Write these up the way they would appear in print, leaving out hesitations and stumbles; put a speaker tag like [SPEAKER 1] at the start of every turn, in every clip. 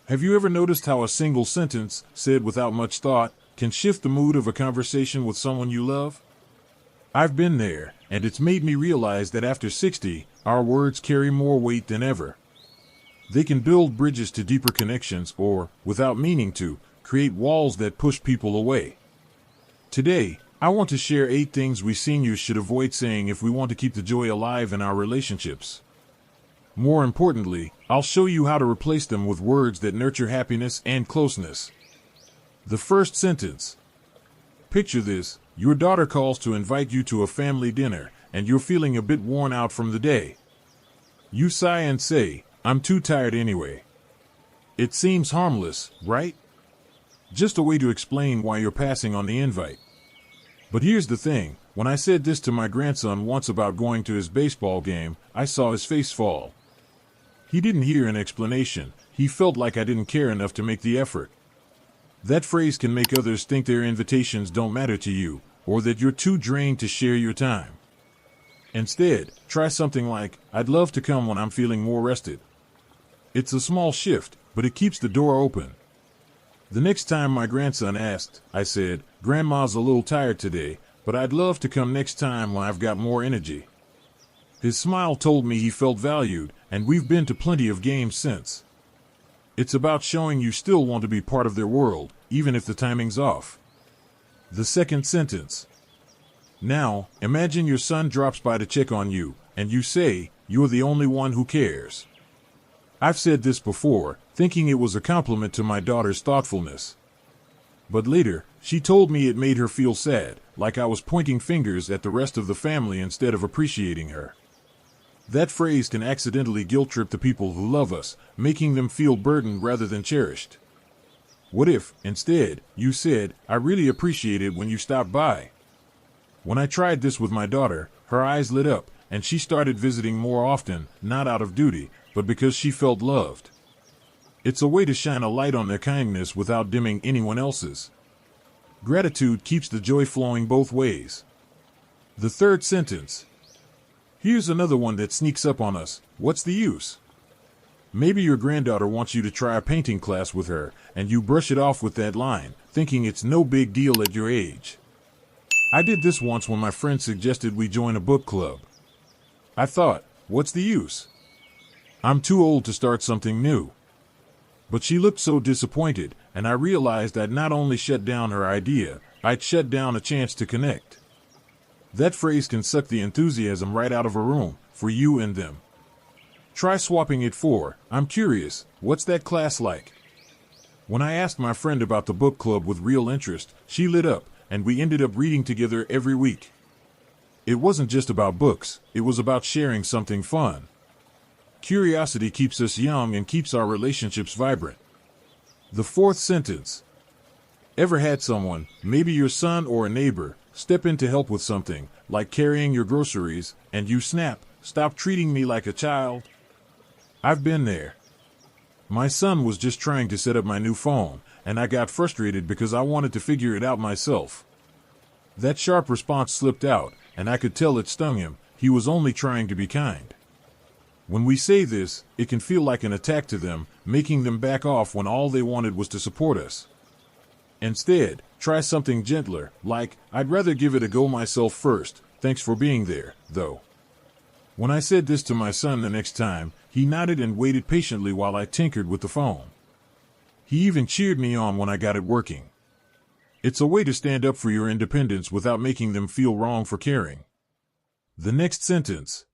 [SPEAKER 1] Have you ever noticed how a single sentence, said without much thought, can shift the mood of a conversation with someone you love? I've been there, and it's made me realize that after 60, our words carry more weight than ever. They can build bridges to deeper connections or, without meaning to, create walls that push people away. Today, I want to share 8 things we seniors should avoid saying if we want to keep the joy alive in our relationships. More importantly, I'll show you how to replace them with words that nurture happiness and closeness. The first sentence. Picture this: your daughter calls to invite you to a family dinner, and you're feeling a bit worn out from the day. You sigh and say, "I'm too tired anyway." It seems harmless, right? Just a way to explain why you're passing on the invite. But here's the thing: when I said this to my grandson once about going to his baseball game, I saw his face fall. He didn't hear an explanation. He felt like I didn't care enough to make the effort. That phrase can make others think their invitations don't matter to you, or that you're too drained to share your time. Instead, try something like, "I'd love to come when I'm feeling more rested." It's a small shift, but it keeps the door open. The next time my grandson asked, I said, "Grandma's a little tired today, but I'd love to come next time when I've got more energy." His smile told me he felt valued, and we've been to plenty of games since. It's about showing you still want to be part of their world, even if the timing's off. The second sentence. Now, imagine your son drops by to check on you, and you say, "You're the only one who cares." I've said this before, thinking it was a compliment to my daughter's thoughtfulness. But later, she told me it made her feel sad, like I was pointing fingers at the rest of the family instead of appreciating her. That phrase can accidentally guilt-trip the people who love us, making them feel burdened rather than cherished. What if, instead, you said, "I really appreciate it when you stopped by"? When I tried this with my daughter, her eyes lit up, and she started visiting more often, not out of duty, but because she felt loved. It's a way to shine a light on their kindness without dimming anyone else's. Gratitude keeps the joy flowing both ways. The third sentence. Here's another one that sneaks up on us: what's the use? Maybe your granddaughter wants you to try a painting class with her, and you brush it off with that line, thinking it's no big deal at your age. I did this once when my friend suggested we join a book club. I thought, what's the use? I'm too old to start something new. But she looked so disappointed, and I realized I'd not only shut down her idea, I'd shut down a chance to connect. That phrase can suck the enthusiasm right out of a room, for you and them. Try swapping it for, "I'm curious, what's that class like?" When I asked my friend about the book club with real interest, she lit up, and we ended up reading together every week. It wasn't just about books, it was about sharing something fun. Curiosity keeps us young and keeps our relationships vibrant. The fourth sentence. Ever had someone, maybe your son or a neighbor, step in to help with something, like carrying your groceries, and you snap, "Stop treating me like a child"? I've been there. My son was just trying to set up my new phone, and I got frustrated because I wanted to figure it out myself. That sharp response slipped out, and I could tell it stung him. He was only trying to be kind. When we say this, it can feel like an attack to them, making them back off when all they wanted was to support us. Instead, try something gentler, like, "I'd rather give it a go myself first, thanks for being there, though." When I said this to my son the next time, he nodded and waited patiently while I tinkered with the phone. He even cheered me on when I got it working. It's a way to stand up for your independence without making them feel wrong for caring. The next sentence.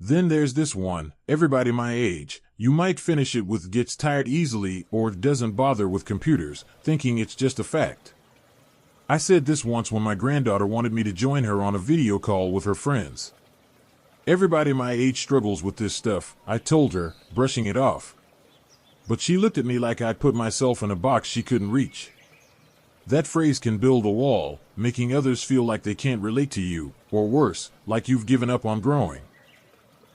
[SPEAKER 1] Then there's this one: everybody my age. You might finish it with "gets tired easily" or "doesn't bother with computers," thinking it's just a fact. I said this once when my granddaughter wanted me to join her on a video call with her friends. "Everybody my age struggles with this stuff," I told her, brushing it off. But she looked at me like I'd put myself in a box she couldn't reach. That phrase can build a wall, making others feel like they can't relate to you, or worse, like you've given up on growing.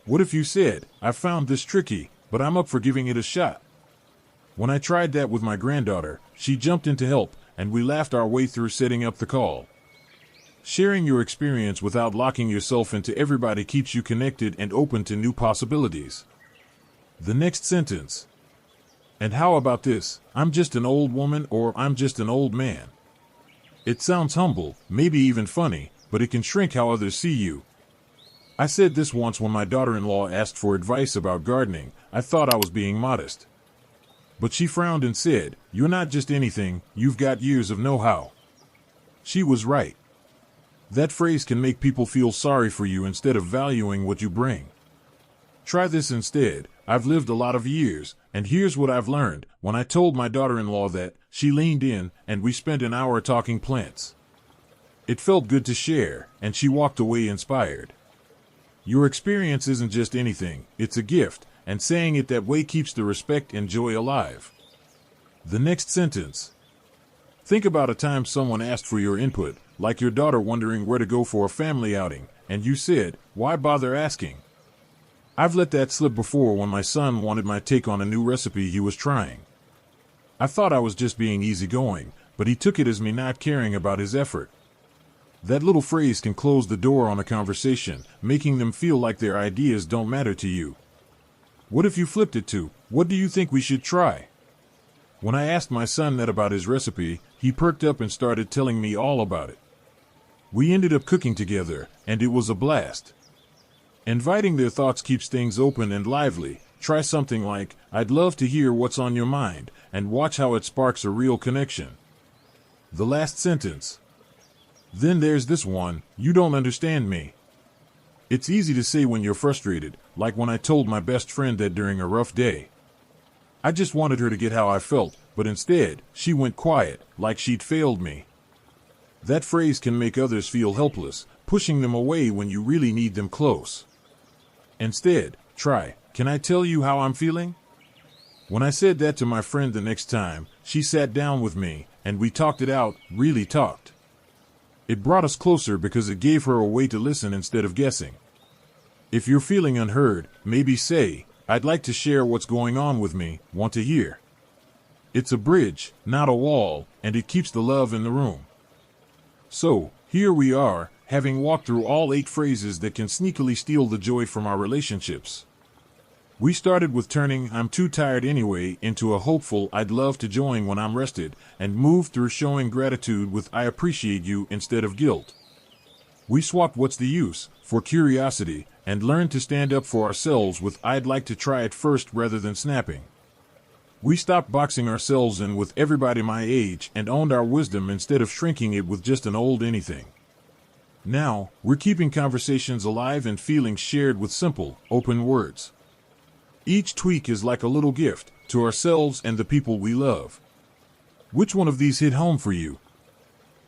[SPEAKER 1] What if you said, "I found this tricky, but I'm up for giving it a shot"? When I tried that with my granddaughter, she jumped in to help, and we laughed our way through setting up the call. Sharing your experience without locking yourself into everybody keeps you connected and open to new possibilities. The next sentence. And how about this? I'm just an old woman, or I'm just an old man. It sounds humble, maybe even funny, but it can shrink how others see you. I said this once when my daughter-in-law asked for advice about gardening. I thought I was being modest. But she frowned and said, "You're not just anything, you've got years of know-how." She was right. That phrase can make people feel sorry for you instead of valuing what you bring. Try this instead. I've lived a lot of years, and here's what I've learned. When I told my daughter-in-law that, she leaned in, and we spent an hour talking plants. It felt good to share, and she walked away inspired. Your experience isn't just anything, it's a gift, and saying it that way keeps the respect and joy alive. The next sentence. Think about a time someone asked for your input, like your daughter wondering where to go for a family outing, and you said, "Why bother asking?" I've let that slip before when my son wanted my take on a new recipe he was trying. I thought I was just being easygoing, but he took it as me not caring about his effort. That little phrase can close the door on a conversation, making them feel like their ideas don't matter to you. What if you flipped it to, "What do you think we should try?" When I asked my son that about his recipe, he perked up and started telling me all about it. We ended up cooking together, and it was a blast. Inviting their thoughts keeps things open and lively. Try something like, "I'd love to hear what's on your mind," and watch how it sparks a real connection. The last sentence. Then there's this one, "You don't understand me." It's easy to say when you're frustrated, like when I told my best friend that during a rough day. I just wanted her to get how I felt, but instead, she went quiet, like she'd failed me. That phrase can make others feel helpless, pushing them away when you really need them close. Instead, try, "Can I tell you how I'm feeling?" When I said that to my friend the next time, she sat down with me, and we talked it out, really talked. It brought us closer because it gave her a way to listen instead of guessing. If you're feeling unheard, maybe say, "I'd like to share what's going on with me, want to hear?" It's a bridge, not a wall, and it keeps the love in the room. So, here we are, having walked through all 8 phrases that can sneakily steal the joy from our relationships. We started with turning "I'm too tired anyway" into a hopeful "I'd love to join when I'm rested," and moved through showing gratitude with "I appreciate you" instead of guilt. We swapped "what's the use" for curiosity, and learned to stand up for ourselves with "I'd like to try it first" rather than snapping. We stopped boxing ourselves in with "everybody my age" and owned our wisdom instead of shrinking it with just an old anything. Now, we're keeping conversations alive and feelings shared with simple, open words. Each tweak is like a little gift to ourselves and the people we love. Which one of these hit home for you?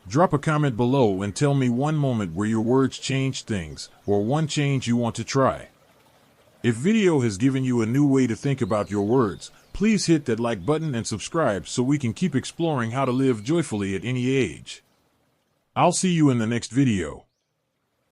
[SPEAKER 1] Drop a comment below and tell me one moment where your words changed things, or one change you want to try. If video has given you a new way to think about your words, please hit that like button and subscribe so we can keep exploring how to live joyfully at any age. I'll see you in the next video.